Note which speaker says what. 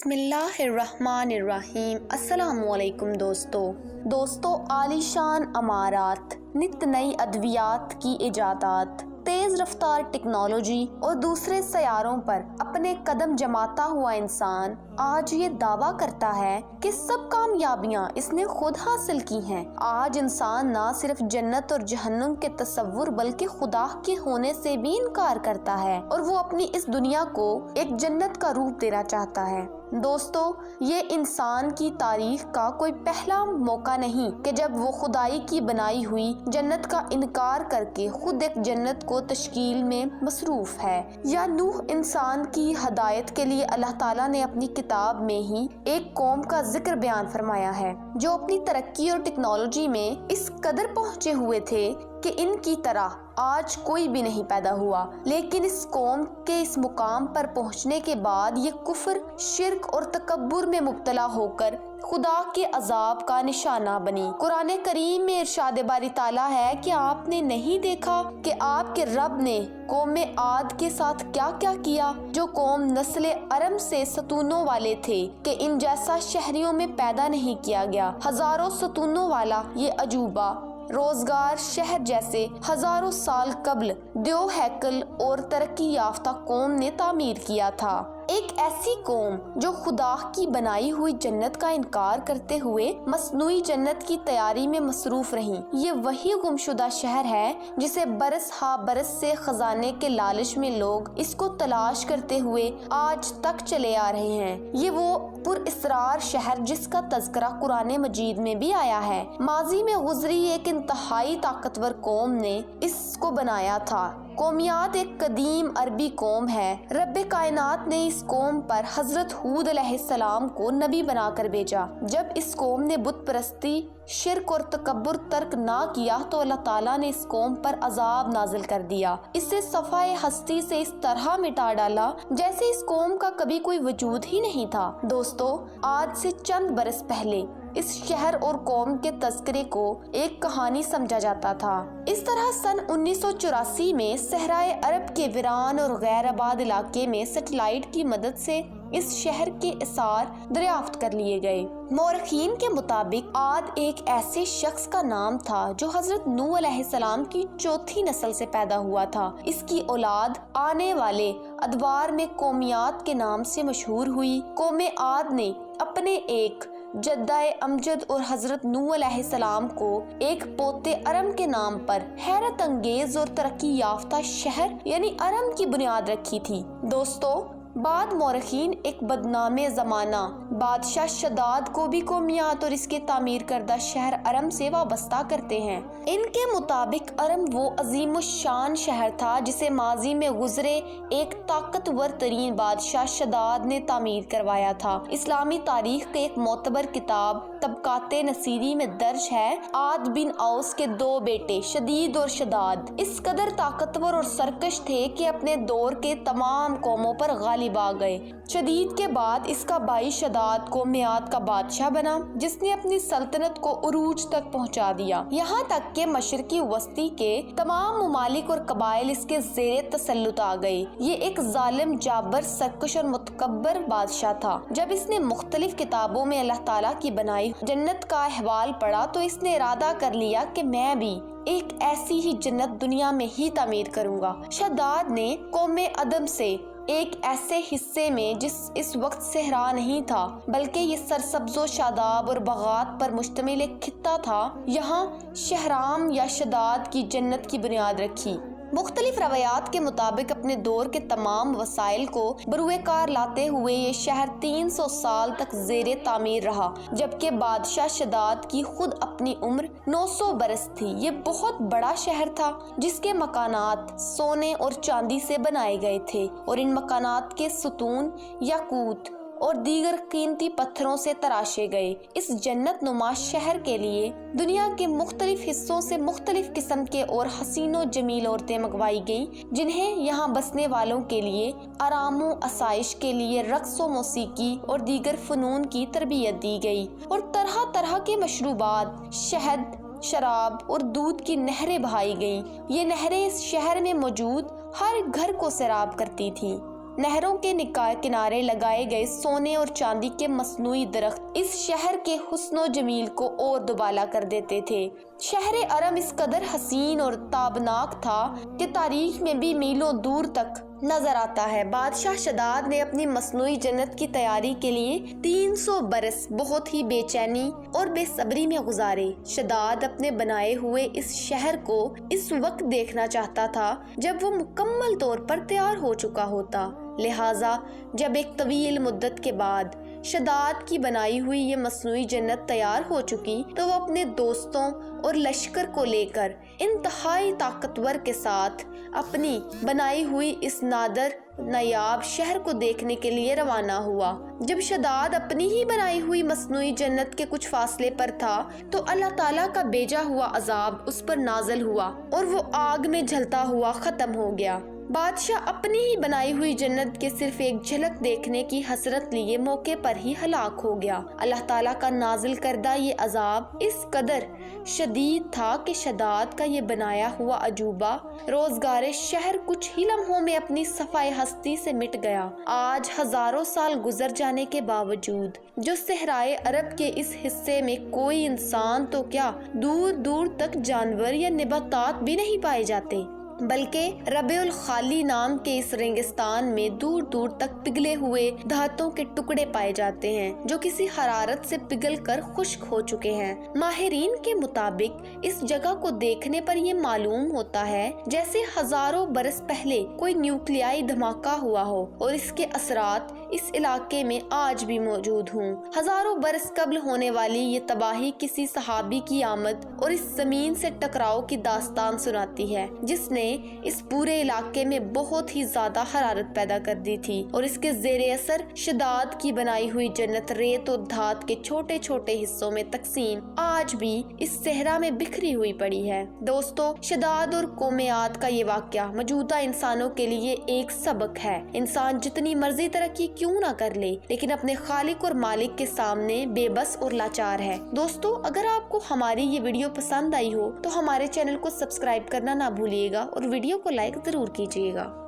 Speaker 1: بسم اللہ الرحمن الرحیم۔ السلام علیکم دوستو، عالیشان عمارات، نت نئی ادویات کی ایجادات، تیز رفتار ٹیکنالوجی اور دوسرے سیاروں پر اپنے قدم جماتا ہوا انسان آج یہ دعویٰ کرتا ہے کہ سب کامیابیاں اس نے خود حاصل کی ہیں۔ آج انسان نہ صرف جنت اور جہنم کے تصور بلکہ خدا کے ہونے سے بھی انکار کرتا ہے، اور وہ اپنی اس دنیا کو ایک جنت کا روپ دینا چاہتا ہے۔ دوستو، یہ انسان کی تاریخ کا کوئی پہلا موقع نہیں کہ جب وہ خدائی کی بنائی ہوئی جنت کا انکار کر کے خود ایک جنت کو تشکیل میں مصروف ہے، یا نوح انسان کی ہدایت کے لیے اللہ تعالیٰ نے اپنی کتاب میں ہی ایک قوم کا ذکر بیان فرمایا ہے جو اپنی ترقی اور ٹیکنالوجی میں اس قدر پہنچے ہوئے تھے کہ ان کی طرح آج کوئی بھی نہیں پیدا ہوا، لیکن اس قوم کے اس مقام پر پہنچنے کے بعد یہ کفر، شرک اور تکبر میں مبتلا ہو کر خدا کے عذاب کا نشانہ بنی۔ قرآن کریم میں ارشاد باری تعالیٰ ہے کہ آپ نے نہیں دیکھا کہ آپ کے رب نے قوم عاد کے ساتھ کیا کیا کیا، جو قوم نسل ارم سے ستونوں والے تھے کہ ان جیسا شہریوں میں پیدا نہیں کیا گیا۔ ہزاروں ستونوں والا یہ عجوبہ روزگار شہر جیسے ہزاروں سال قبل دیو ہیکل اور ترقی یافتہ قوم نے تعمیر کیا تھا۔ ایک ایسی قوم جو خدا کی بنائی ہوئی جنت کا انکار کرتے ہوئے مصنوعی جنت کی تیاری میں مصروف رہی۔ یہ وہی گمشدہ شہر ہے جسے برس ہا برس سے خزانے کے لالچ میں لوگ اس کو تلاش کرتے ہوئے آج تک چلے آ رہے ہیں۔ یہ وہ پر اسرار شہر جس کا تذکرہ قرآن مجید میں بھی آیا ہے۔ ماضی میں گزری ایک انتہائی طاقتور قوم نے اس کو بنایا تھا۔ قومیات ایک قدیم عربی قوم ہے۔ رب کائنات نے اس قوم پر حضرت ہود علیہ السلام کو نبی بنا کر بھیجا۔ جب اس قوم نے بت پرستی، شرک اور تکبر ترک نہ کیا تو اللہ تعالیٰ نے اس قوم پر عذاب نازل کر دیا، اسے صفحہ ہستی سے اس طرح مٹا ڈالا جیسے اس قوم کا کبھی کوئی وجود ہی نہیں تھا۔ دوستو، آج سے چند برس پہلے اس شہر اور قوم کے تذکرے کو ایک کہانی سمجھا جاتا تھا۔ اس طرح سن 1984 میں صحرائے عرب کے ویران اور غیر آباد علاقے میں سیٹلائٹ کی مدد سے اس شہر کے آثار دریافت کر لیے گئے۔ مورخین کے مطابق عاد ایک ایسے شخص کا نام تھا جو حضرت نوح علیہ السلام کی چوتھی نسل سے پیدا ہوا تھا۔ اس کی اولاد آنے والے ادوار میں قومیات کے نام سے مشہور ہوئی۔ قوم عاد نے اپنے ایک جدہ امجد اور حضرت نوح علیہ السلام کو ایک پوتے ارم کے نام پر حیرت انگیز اور ترقی یافتہ شہر یعنی ارم کی بنیاد رکھی تھی۔ دوستو، بعد مورخین ایک بدنام زمانہ بادشاہ شداد کو بھی قومیات اور اس کے تعمیر کردہ شہر ارم سے وابستہ کرتے ہیں۔ ان کے مطابق ارم وہ عظیم الشان شہر تھا جسے ماضی میں گزرے ایک طاقتور ترین بادشاہ شداد نے تعمیر کروایا تھا۔ اسلامی تاریخ کے ایک معتبر کتاب طبقات نصیری میں درج ہے، عاد بن اوس کے دو بیٹے شدید اور شداد اس قدر طاقتور اور سرکش تھے کہ اپنے دور کے تمام قوموں پر غالب آ گئے۔ شدید کے بعد اس کا بھائی شداد قوم عاد کا بادشاہ بنا جس نے اپنی سلطنت کو عروج تک پہنچا دیا، یہاں تک کہ مشرقی وسطی کے تمام ممالک اور قبائل اس کے زیر تسلط آ گئے۔ یہ ایک ظالم، جابر، سرکش اور متکبر بادشاہ تھا۔ جب اس نے مختلف کتابوں میں اللہ تعالیٰ کی بنائی جنت کا احوال پڑھا تو اس نے ارادہ کر لیا کہ میں بھی ایک ایسی ہی جنت دنیا میں ہی تعمیر کروں گا۔ شداد نے قوم عدم سے ایک ایسے حصے میں جس اس وقت صحرا نہیں تھا بلکہ یہ سرسبز و شاداب اور باغات پر مشتمل ایک خطہ تھا، یہاں شہرام یا شداد کی جنت کی بنیاد رکھی۔ مختلف روایات کے مطابق اپنے دور کے تمام وسائل کو بروئے کار لاتے ہوئے یہ شہر 300 سال تک زیر تعمیر رہا، جبکہ بادشاہ شداد کی خود اپنی عمر 900 برس تھی۔ یہ بہت بڑا شہر تھا جس کے مکانات سونے اور چاندی سے بنائے گئے تھے اور ان مکانات کے ستون یاقوت اور دیگر قیمتی پتھروں سے تراشے گئے۔ اس جنت نما شہر کے لیے دنیا کے مختلف حصوں سے مختلف قسم کے اور حسین و جمیل عورتیں منگوائی گئیں، جنہیں یہاں بسنے والوں کے لیے آرام و آسائش کے لیے رقص و موسیقی اور دیگر فنون کی تربیت دی گئی، اور طرح طرح کے مشروبات، شہد، شراب اور دودھ کی نہریں بہائی گئیں۔ یہ نہریں اس شہر میں موجود ہر گھر کو سیراب کرتی تھیں۔ نہروں کے کنارے لگائے گئے سونے اور چاندی کے مصنوعی درخت اس شہر کے حسن و جمیل کو اور دوبالا کر دیتے تھے۔ شہر ارم اس قدر حسین اور تابناک تھا کہ تاریخ میں بھی میلوں دور تک نظر آتا ہے۔ بادشاہ شداد نے اپنی مصنوعی جنت کی تیاری کے لیے 300 برس بہت ہی بے چینی اور بے صبری میں گزارے۔ شداد اپنے بنائے ہوئے اس شہر کو اس وقت دیکھنا چاہتا تھا جب وہ مکمل طور پر تیار ہو چکا ہوتا، لہٰذا جب ایک طویل مدت کے بعد شداد کی بنائی ہوئی یہ مصنوعی جنت تیار ہو چکی تو وہ اپنے دوستوں اور لشکر کو لے کر انتہائی طاقتور کے ساتھ اپنی بنائی ہوئی اس نادر نایاب شہر کو دیکھنے کے لیے روانہ ہوا۔ جب شداد اپنی ہی بنائی ہوئی مصنوعی جنت کے کچھ فاصلے پر تھا تو اللہ تعالیٰ کا بھیجا ہوا عذاب اس پر نازل ہوا اور وہ آگ میں جلتا ہوا ختم ہو گیا۔ بادشاہ اپنی ہی بنائی ہوئی جنت کے صرف ایک جھلک دیکھنے کی حسرت لیے موقع پر ہی ہلاک ہو گیا۔ اللہ تعالیٰ کا نازل کردہ یہ عذاب اس قدر شدید تھا کہ شداد کا یہ بنایا ہوا عجوبہ روزگار شہر کچھ ہی لمحوں میں اپنی صفائے ہستی سے مٹ گیا۔ آج ہزاروں سال گزر جانے کے باوجود جو صحرائے عرب کے اس حصے میں کوئی انسان تو کیا دور دور تک جانور یا نباتات بھی نہیں پائے جاتے، بلکہ ربیع الخالی نام کے اس ریگستان میں دور دور تک پگھلے ہوئے دھاتوں کے ٹکڑے پائے جاتے ہیں جو کسی حرارت سے پگھل کر خشک ہو چکے ہیں۔ ماہرین کے مطابق اس جگہ کو دیکھنے پر یہ معلوم ہوتا ہے جیسے ہزاروں برس پہلے کوئی نیوکلیائی دھماکہ ہوا ہو اور اس کے اثرات اس علاقے میں آج بھی موجود ہوں۔ ہزاروں برس قبل ہونے والی یہ تباہی کسی صحابی کی آمد اور اس زمین سے ٹکراؤ کی داستان سناتی ہے جس نے اس پورے علاقے میں بہت ہی زیادہ حرارت پیدا کر دی تھی اور اس کے زیر اثر شداد کی بنائی ہوئی جنت ریت و دھات کے چھوٹے چھوٹے حصوں میں تقسیم آج بھی اس صحرا میں بکھری ہوئی پڑی ہے۔ دوستو، شداد اور قوم عاد کا یہ واقعہ موجودہ انسانوں کے لیے ایک سبق ہے۔ انسان جتنی مرضی ترقی کیوں نہ کر لے لیکن اپنے خالق اور مالک کے سامنے بے بس اور لاچار ہے۔ دوستو، اگر آپ کو ہماری یہ ویڈیو پسند آئی ہو تو ہمارے چینل کو سبسکرائب کرنا نہ بھولیے گا اور ویڈیو کو لائک ضرور کیجیے گا۔